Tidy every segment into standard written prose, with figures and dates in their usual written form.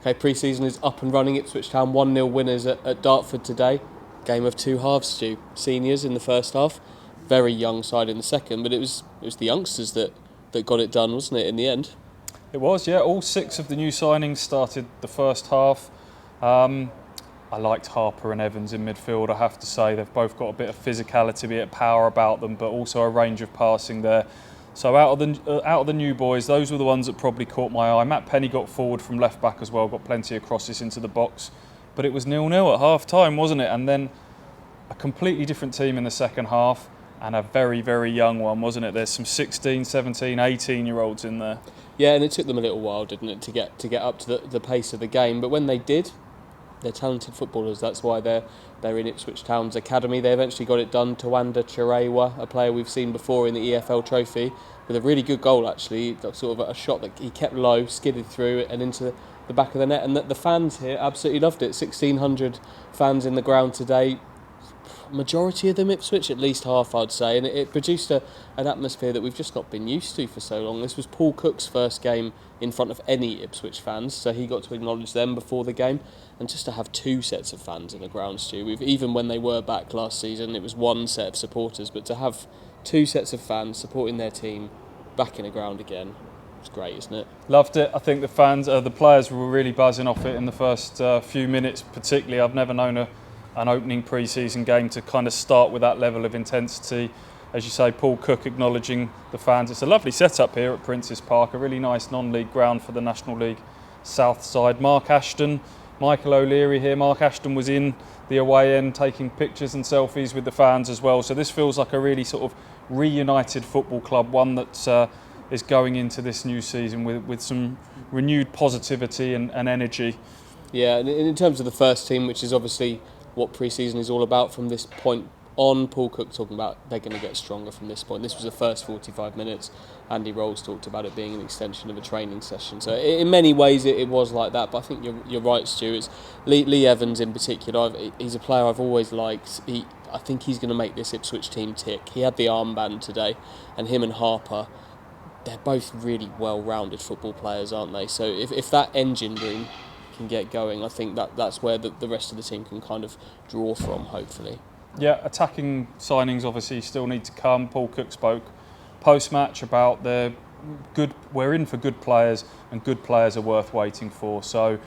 Okay, pre-season is up and running. Ipswich Town 1-0 winners at Dartford today. Game of two halves, Stu. Seniors in the first half, very young side in the second, but it was the youngsters that got it done, wasn't it, in the end? It was, yeah. All 6 of the new signings started the first half. I liked Harper and Evans in midfield, I have to say. They've both got a bit of physicality, a bit of power about them, but also a range of passing there. So out of the new boys, those were the ones that probably caught my eye. Matt Penny got forward from left back as well, got plenty of crosses into the box. But it was 0-0 at half time, wasn't it? And then a completely different team in the second half, and a very, very young one, wasn't it? There's some 16, 17, 18-year-olds in there. Yeah, and it took them a little while, didn't it, to get up to the pace of the game. But when they did, they're talented footballers. That's why they're in Ipswich Town's academy. They eventually got it done. Tawanda Chirewa, a player we've seen before in the EFL Trophy, with a really good goal actually. Sort of a shot that he kept low, skidded through and into the back of the net. And the fans here absolutely loved it. 1,600 fans in the ground today. Majority of them Ipswich, at least half I'd say, and it produced an atmosphere that we've just not been used to for so long. This was Paul Cook's first game in front of any Ipswich fans, so he got to acknowledge them before the game, and just to have 2 sets of fans in the ground, Stu, even when they were back last season it was 1 set of supporters, but to have 2 sets of fans supporting their team back in the ground again, it's great, isn't it? Loved it. I think the players were really buzzing off it in the first few minutes particularly. I've never known an opening pre-season game to kind of start with that level of intensity. As you say, Paul Cook acknowledging the fans. It's a lovely setup here at Prince's Park, a really nice non-league ground for the National League South side. Michael O'Leary here. Mark Ashton was in the away end taking pictures and selfies with the fans as well. So this feels like a really sort of reunited football club, one that is going into this new season with some renewed positivity and energy. Yeah, and in terms of the first team, which is obviously what pre-season is all about from this point on, Paul Cook talking about they're going to get stronger from this point. This was the first 45 minutes. Andy Rolls talked about it being an extension of a training session. So in many ways it was like that, but I think you're right, Stu. It's Lee Evans in particular. He's a player I've always liked. I think he's going to make this Ipswich team tick. He had the armband today, and him and Harper, they're both really well-rounded football players, aren't they? So if that engine room can get going, I think that's where the rest of the team can kind of draw from, hopefully. Yeah, attacking signings obviously still need to come. Paul Cook spoke post-match about we're in for good players, and good players are worth waiting for. So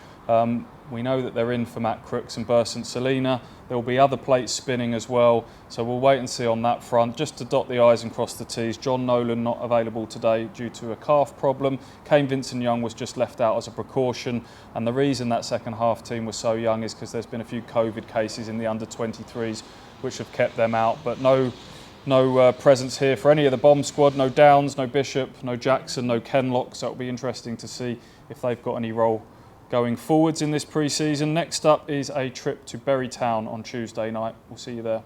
we know that they're in for Matt Crooks and Bursant Selina. There will be other plates spinning as well, so we'll wait and see on that front. Just to dot the I's and cross the T's, John Nolan not available today due to a calf problem. Kane Vincent-Young was just left out as a precaution, and the reason that second half team was so young is because there's been a few COVID cases in the under-23s which have kept them out, but no presence here for any of the bomb squad. No Downs, no Bishop, no Jackson, no Kenlock, so it'll be interesting to see if they've got any role going forwards in this pre-season. Next up is a trip to Bury Town on Tuesday night. We'll see you there.